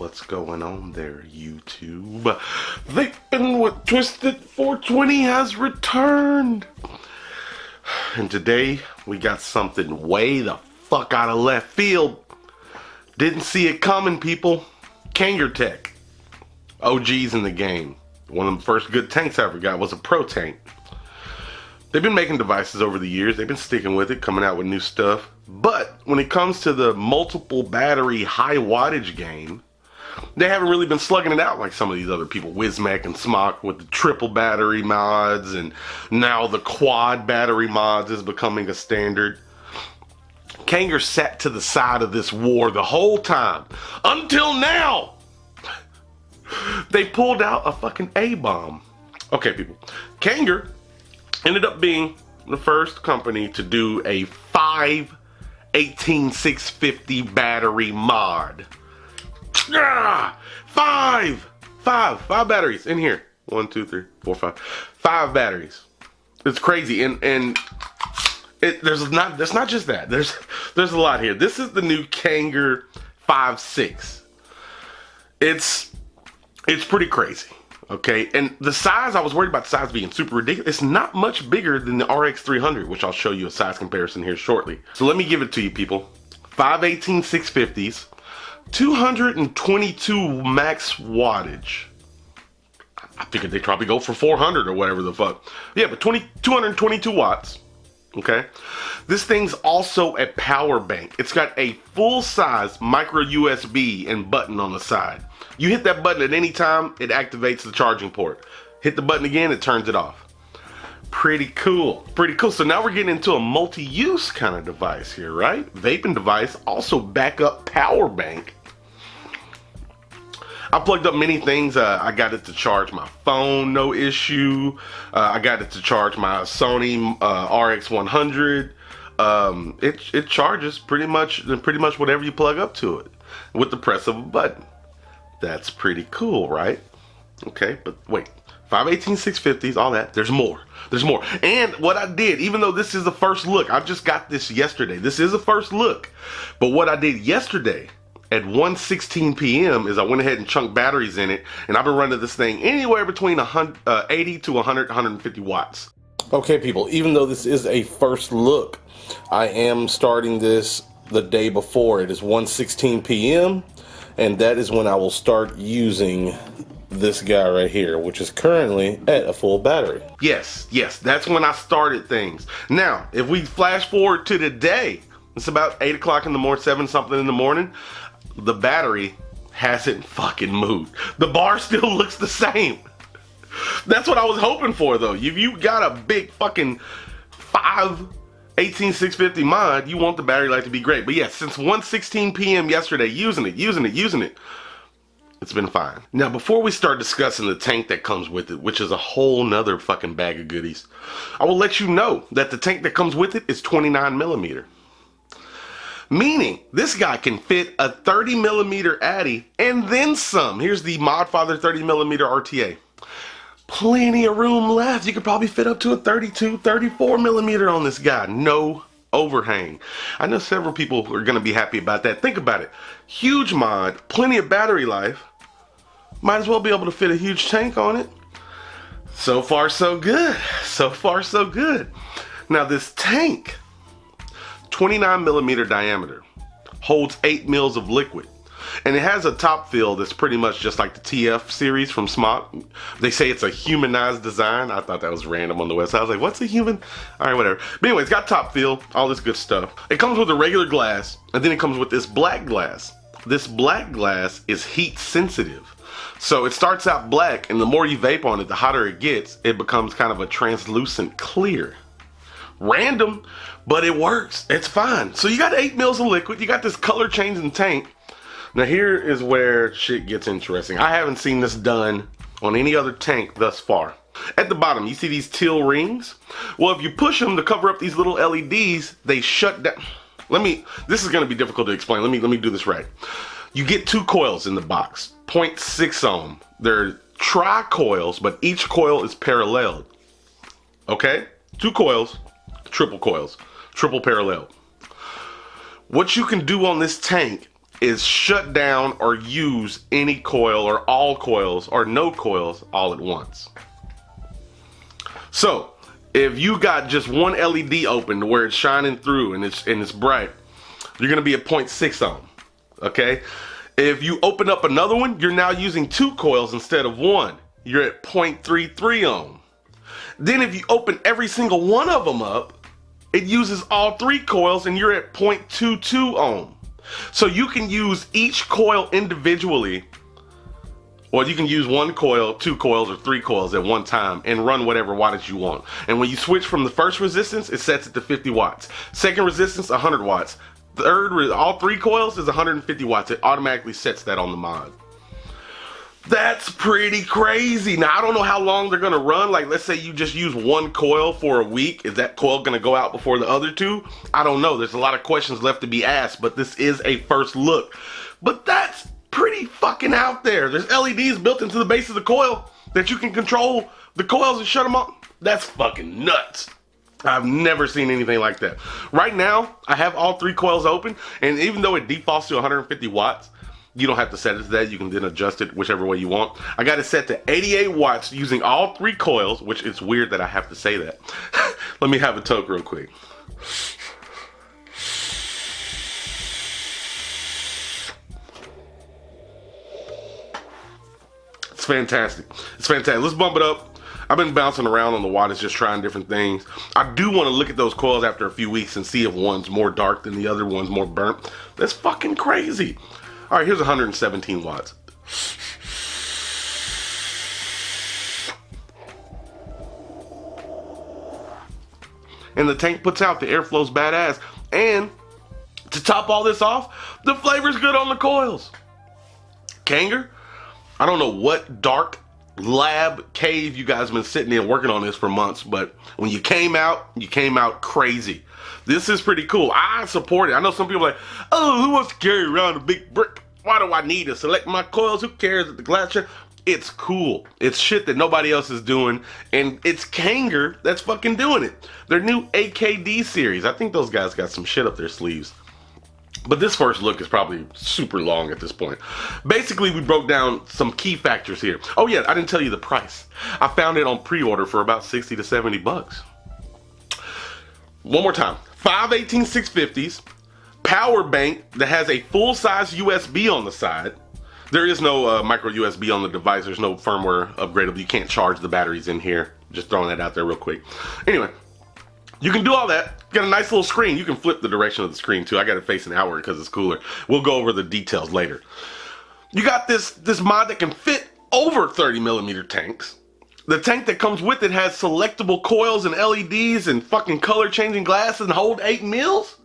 What's going on there, YouTube? Vaping with Twisted420 has returned. And today, we got something way the fuck out of left field. Didn't see it coming, people. Kangertech. OGs in the game. One of the first good tanks I ever got was a pro tank. They've been making devices over the years. They've been sticking with it, coming out with new stuff. But when it comes to the multiple battery high wattage game, they haven't really been slugging it out like some of these other people, Wismac and Smock, with the triple battery mods, and now the quad battery mods is becoming a standard. Kanger sat to the side of this war the whole time, until now. They pulled out a fucking A-bomb. Okay, people. Kanger ended up being the first company to do a 18650 battery mod. Five batteries in here. 1, 2, 3, 4, 5. 5 batteries. It's crazy, and there's not just that. There's a lot here. This is the new Kanger 5.6. It's pretty crazy. Okay, and the size, I was worried about the size being super ridiculous. It's not much bigger than the RX 300, which I'll show you a size comparison here shortly. So let me give it to you, people. 5 18650's, 222 max wattage. I figured they'd probably go for 400 or whatever the fuck. Yeah, but 222 watts. Okay, this thing's also a power bank. It's got a full-size micro USB and button on the side. You hit that button at any time, it activates the charging port. Hit the button again, it turns it off. Pretty cool, pretty cool. So now we're getting into a multi-use kind of device here, right? Vaping device, also backup power bank. I plugged up many things. I got it to charge my phone, no issue. I got it to charge my Sony RX 100. It charges pretty much whatever you plug up to it with the press of a button. That's pretty cool, right? Okay, but wait. 5 18650's, all that. There's more. There's more. And what I did, even though this is the first look, I just got this yesterday. This is a first look. But what I did yesterday at 1:16 p.m. is I went ahead and chunked batteries in it, and I've been running this thing anywhere between 80 to 150 watts. Okay, people, even though this is a first look, I am starting this the day before. It is 1:16 p.m., and that is when I will start using this guy right here, which is currently at a full battery. Yes, that's when I started things. Now, if we flash forward to today, it's about 8 o'clock in the morning, 7 something in the morning, the battery hasn't fucking moved. The bar still looks the same. That's what I was hoping for, though. If you got a big fucking 5 18650 mod, you want the battery life to be great. But yeah, since 1:16 p.m. yesterday, using it, it's been fine. Now, before we start discussing the tank that comes with it, which is a whole nother fucking bag of goodies, I will let you know that the tank that comes with it is 29 millimeter. Meaning, this guy can fit a 30 millimeter Addy and then some. Here's the Modfather 30 millimeter RTA. Plenty of room left. You could probably fit up to a 32, 34 millimeter on this guy. No overhang. I know several people are going to be happy about that. Think about it. Huge mod, plenty of battery life. Might as well be able to fit a huge tank on it. So far, so good. So far, so good. Now, this tank, 29 millimeter diameter, holds 8 mils of liquid, and it has a top fill that's pretty much just like the TF series from Smock. They say it's a humanized design. I thought that was random on the website. I was like, what's a human? All right, whatever. But anyway, it's got top fill, all this good stuff. It comes with a regular glass, and then it comes with this black glass. This black glass is heat sensitive. So it starts out black, and the more you vape on it, the hotter it gets. It becomes kind of a translucent clear. Random, but it works. It's fine. So you got 8 mils of liquid. You got this color changing tank. Now here is where shit gets interesting. I haven't seen this done on any other tank thus far. At the bottom, you see these teal rings? Well, if you push them to cover up these little LEDs, they shut down. This is gonna be difficult to explain. Let me do this right. You get 2 coils in the box, 0.6 ohm. They're tri-coils, but each coil is paralleled. Okay? 2 coils. Triple coils, triple parallel. What you can do on this tank is shut down or use any coil or all coils or no coils all at once. So if you got just one LED open to where it's shining through and it's bright, you're gonna be at 0.6 ohm. Okay? If you open up another one, you're now using 2 coils instead of 1. You're at 0.33 ohm. Then if you open every single one of them up, it uses all 3 coils and you're at 0.22 ohm. So you can use each coil individually, or you can use 1 coil, 2 coils, or 3 coils at one time and run whatever wattage you want. And when you switch from the first resistance, it sets it to 50 watts. Second resistance, 100 watts. Third, all 3 coils is 150 watts. It automatically sets that on the mod. That's pretty crazy. Now, I don't know how long they're gonna run. Like, let's say you just use 1 coil for a week. Is that coil gonna go out before the other 2? I don't know. There's a lot of questions left to be asked, but this is a first look. But that's pretty fucking out there. There's LEDs built into the base of the coil that you can control the coils and shut them off. That's fucking nuts. I've never seen anything like that. Right now, I have all 3 coils open, and even though it defaults to 150 watts, you don't have to set it to that. You can then adjust it whichever way you want. I got it set to 88 watts using all 3 coils, which is weird that I have to say that. Let me have a toke real quick. It's fantastic. It's fantastic. Let's bump it up. I've been bouncing around on the wattage, just trying different things. I do want to look at those coils after a few weeks and see if one's more dark than the other, one's more burnt. That's fucking crazy. All right, here's 117 watts. And the tank puts out, the airflow's badass. And to top all this off, the flavor's good on the coils. Kanger, I don't know what dark lab cave you guys have been sitting in working on this for months, but when you came out crazy. This is pretty cool. I support it. I know some people are like, oh, who wants to carry around a big brick? Why do I need to select my coils? Who cares at the glass check? It's cool. It's shit that nobody else is doing, and it's Kanger that's fucking doing it. Their new AKD series. I think those guys got some shit up their sleeves. But this first look is probably super long at this point. Basically, we broke down some key factors here. Oh yeah, I didn't tell you the price. I found it on pre-order for about 60 to 70 bucks. One more time. 5 18650's, power bank that has a full-size USB on the side. There is no micro USB on the device. There's no firmware upgradable. You can't charge the batteries in here. Just throwing that out there real quick. Anyway, you can do all that. Got a nice little screen. You can flip the direction of the screen too. I got it facing outward because it's cooler. We'll go over the details later. You got this mod that can fit over 30mm tanks. The tank that comes with it has selectable coils and LEDs and fucking color changing glass and hold 8 mils.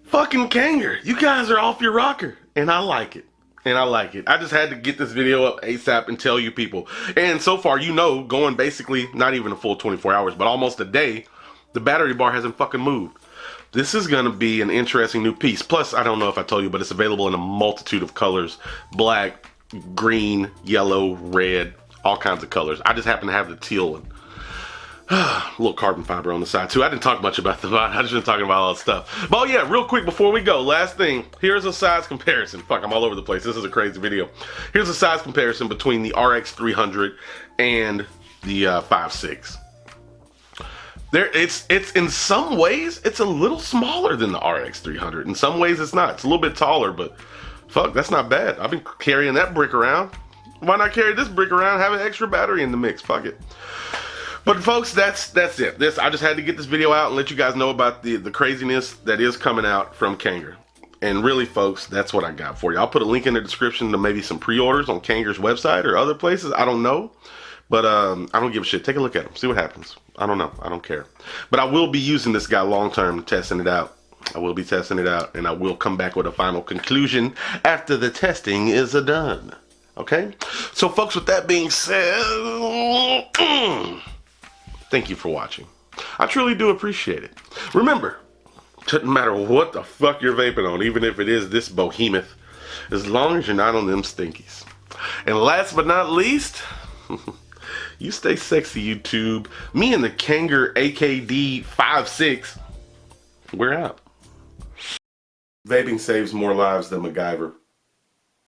Fucking Kanger, you guys are off your rocker, and I like it. And I like it. I just had to get this video up ASAP and tell you people. And so far, you know, going basically not even a full 24 hours, but almost a day, the battery bar hasn't fucking moved. This is gonna be an interesting new piece. Plus, I don't know if I told you, but it's available in a multitude of colors. Black, green, yellow, red, all kinds of colors. I just happen to have the teal one. A little carbon fiber on the side too. I didn't talk much about the mod. I just been talking about all that stuff. But oh yeah, real quick before we go, last thing. Here's a size comparison. Fuck, I'm all over the place. This is a crazy video. Here's a size comparison between the RX 300 and the 5.6. It's in some ways it's a little smaller than the RX 300. In some ways it's not. It's a little bit taller, but fuck, that's not bad. I've been carrying that brick around. Why not carry this brick around? Have an extra battery in the mix. Fuck it. But folks, that's it. I just had to get this video out and let you guys know about the craziness that is coming out from Kanger. And really, folks, that's what I got for you. I'll put a link in the description to maybe some pre-orders on Kanger's website or other places. I don't know. But I don't give a shit. Take a look at them. See what happens. I don't know. I don't care. But I will be using this guy long-term, testing it out. I will be testing it out. And I will come back with a final conclusion after the testing is done. Okay? So, folks, with that being said... thank you for watching. I truly do appreciate it. Remember, it doesn't matter what the fuck you're vaping on, even if it is this behemoth, as long as you're not on them stinkies. And last but not least, you stay sexy, YouTube. Me and the Kanger AKD Five6, we're out. Vaping saves more lives than MacGyver.